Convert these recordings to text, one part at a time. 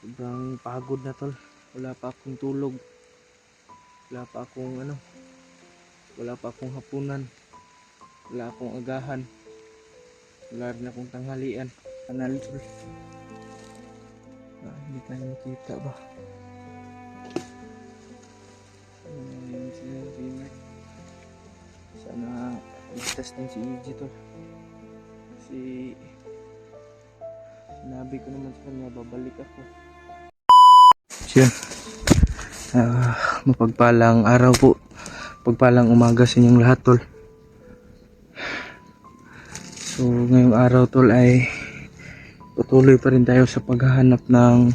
Sobrang pagod na tol. Wala pa akong tulog. Wala pa akong wala pa akong hapunan. Wala akong agahan. Wala rin akong tanghalian. Kanal tol. Hindi tayo makita ba? Ayun si Rimer. Sana ligtas din si EG tol. Kasi sinabi ko naman sa kanya babalik ako. Siya. Mapagpalang araw po. Pagpalang umaga sa inyong lahat tol. So ngayong araw tol ay patuloy pa rin tayo sa paghahanap ng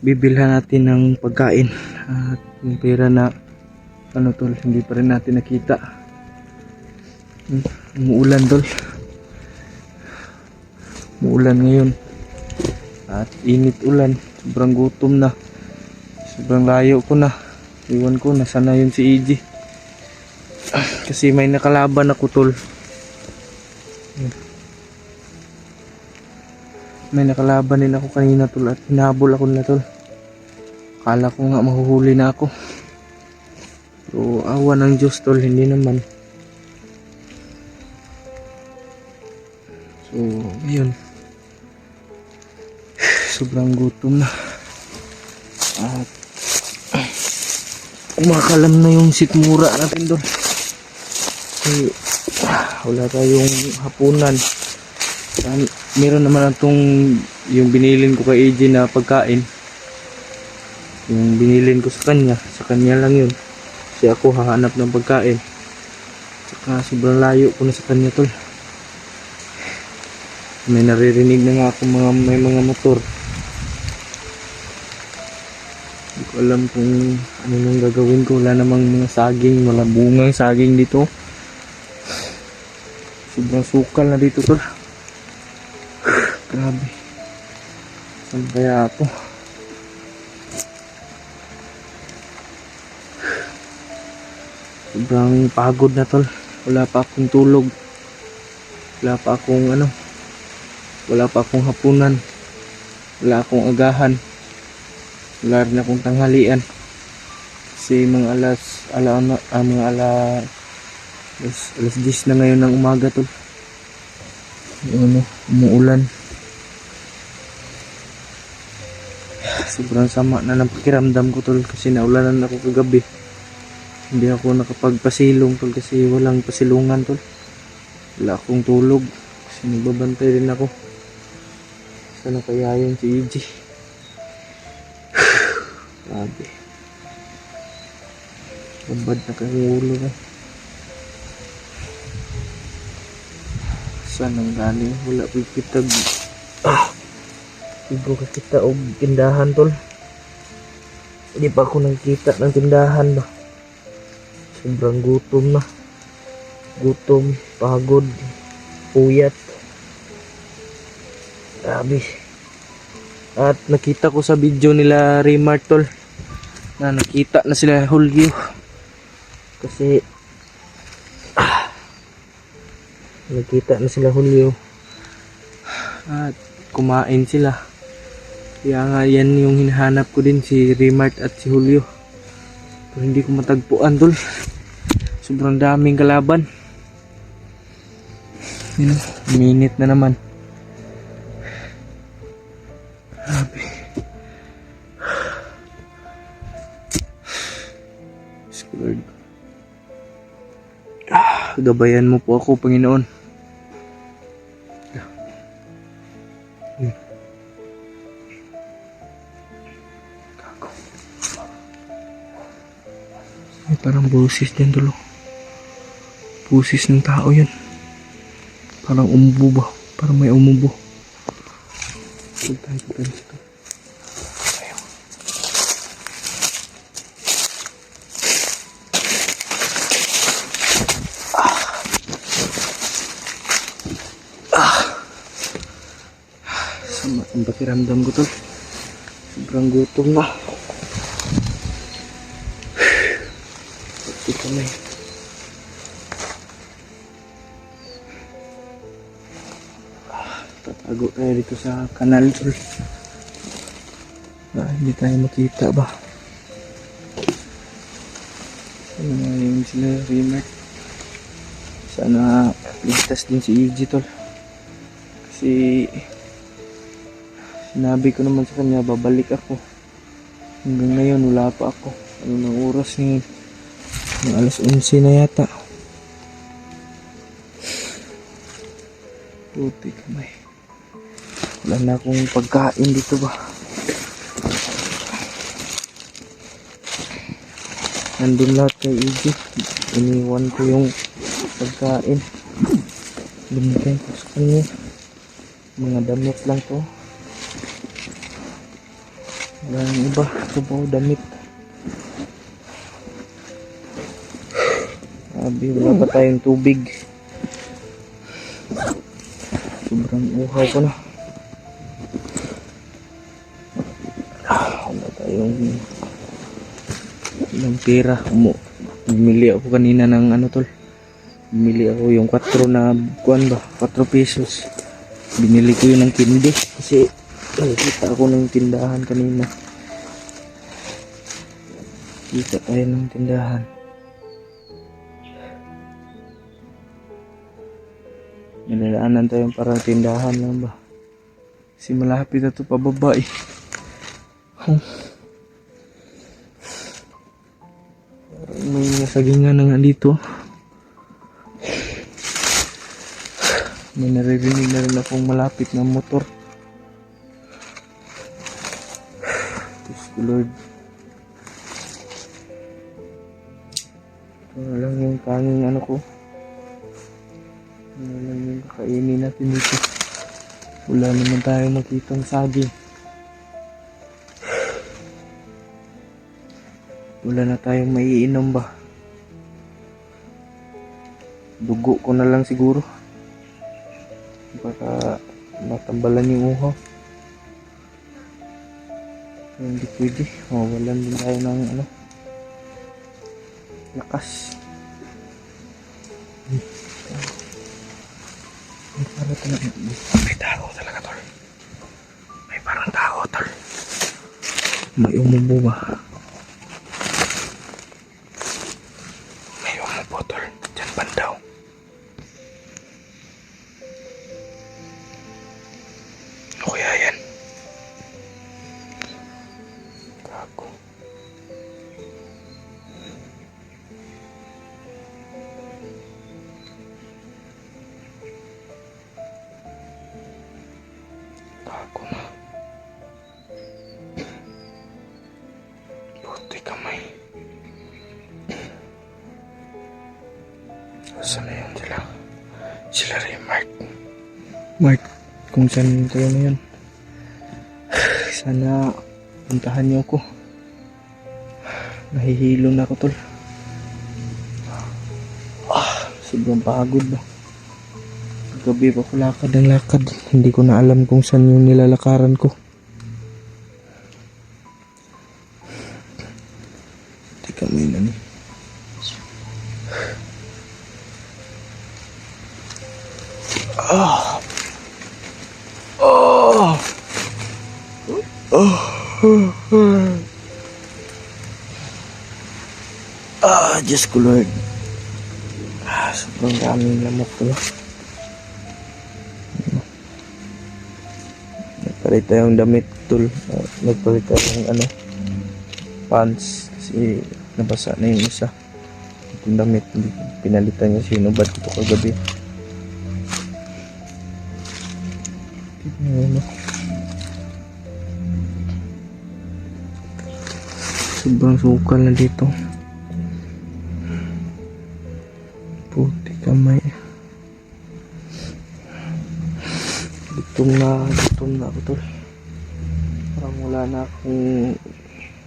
bibilhan natin ng pagkain. At yung pera na tol, hindi pa rin natin nakita. Umuulan tol. Umuulan ngayon. At init ulan. Sobrang gutom na. Sobrang layo ko na. Iwan ko, nasaan na yun si EG. Kasi may nakalaban ako tol. May nakalaban din ako kanina tol. At hinabol ako na tol. Akala ko nga mahuhuli na ako. So awa ng Diyos tol, hindi naman. So ayun. Sobrang gutom na. At kumakalam na yung sikmura natin doon. Kasi wala tayong hapunan. Meron naman itong yung binilin ko kay AJ na pagkain. Yung binilin ko sa kanya lang yun. Kasi ako hahanap ng pagkain. Saka sobrang layo ko na sa kanya tol. May naririnig na nga ako may mga motor. Hindi ko alam kung ano nang gagawin ko. Wala namang mga saging, wala bungang saging dito. Sobrang sukal na dito tol. Grabe. Saan kaya ako? Sobrang pagod na tol. Wala pa akong tulog. Wala pa akong wala pa akong hapunan. Wala akong agahan. Wala rin akong tanghalian. Kasi mga alas 10 na ngayon ng umaga tol. Umuulan. Sobrang sama na ng pakiramdam ko tol. Kasi naulanan ako kagabi. Hindi ako nakapagpasilong tol. Kasi walang pasilungan tol. Wala akong tulog. Kasi nagbabantay rin ako. Sana kaya yun si EG. Grabe. Babad na kayong ulo na. Saan ang galing? Wala ko kita. Hindi ko kakita o tindahan tol. Hindi pa ako nakikita ng tindahan ba. Sobrang gutom na. Gutom, pagod, puyat. Grabe. At nakita ko sa video nila Remart tol na nakita na sila Julio. Kasi nakita na sila Julio. At kumain sila. Kaya nga yan yung hinahanap ko din, si Remart at si Julio. Pero hindi ko matagpuan tol. Sobrang daming kalaban. Minute na naman. Grabe. Lord. Gabayan mo po ako, Panginoon. May parang busis din tulo. Busis ng tao yan. Parang umubo ba? Parang may umubo. Tayo dito. Sama ang pakiramdam ko tol. Sobrang gutom na. Ito na eh. Tatago tayo dito sa kanal tol. Hindi tayo makita ba? Ano nga yung sila remark? Sana ligtas din si EG tol. Kasi sinabi ko naman sa kanya babalik ako. Hanggang ngayon wala pa ako. Ano nang oras ngayon? Yung alas 11 na yata. Puti kamay. Wala na akong pagkain dito ba? Nandun lahat kay EG. Iniwan ko yung pagkain. Binigay ko sa kanya. Mga damit lang to. Wala nang iba. Ito po damit. Sabi wala pa tayong tubig. Sobrang uhaw ko na. Wala tayong ilang pera. Bumili ako kanina ng ano tol. Bumili ako yung 4 na kuan ba? 4 pesos. Binili ko yun ng kindi. Kasi nakita ako ng tindahan kanina. Kita tayo ng tindahan. Nilalaanan tayo parang tindahan lang ba? Kasi malapit na ito pababa eh. Parang may nasagingan na nga dito. May naririnig na rin akong malapit na motor. Diyos ko Lord. Ito na lang yung tanging ano ko. Ano lang yung kakainin natin dito. Wala naman tayo makitang saging. Wala na tayong maiinom ba? Dugo ko na lang siguro. Baka matambalan yung uhaw. Hindi pwede. Mawalan din tayo ng ano, lakas. May tao talaga tol. May parang tao tol. May umubo ba? May umubo tol. Diyan bandaw. Ano kaya yan? Gago. Gago na. Puti kamay. Saan na yun sila? Sila rin Mark. Mark, kung saan kayo na yun? Sana puntahan niyo ako. Nahihilo na ako tol. Sobrang pagod ba? Gabi pa ko lakad ng lakad. Hindi ko na alam kung saan yung nilalakaran ko. Teka may nani. Diyos ko Lord. Sobrang daming lamok ko. Nagpalit tayong damit tol. Nagpalit tayong ano, pants. Kasi nabasa na yung isa. Itong damit. Pinalitan niya, sinubad ko ito kagabi. Ano? Sobrang sukal na dito. Puti kamay. Gutom na ako tol. Parang wala na akong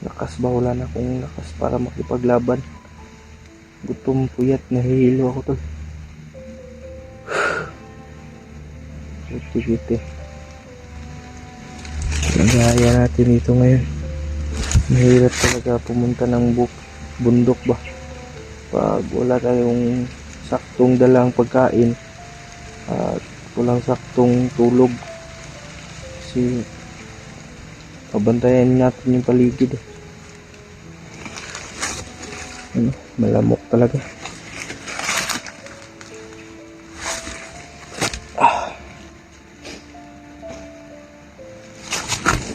lakas ba? Wala na akong lakas para makipaglaban. Gutom, puyat, nahihilo ako tol. Puti. Nagaya natin dito ngayon. Mahirap talaga pumunta ng bundok ba? Pag wala tayong saktong dalang pagkain at walang saktong tulog. Kasi Pabantayan natin yung paligid. Ano, malamok talaga.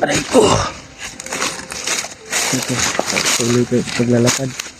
Aray ko. Ito, tuloy ko yung paglalakad.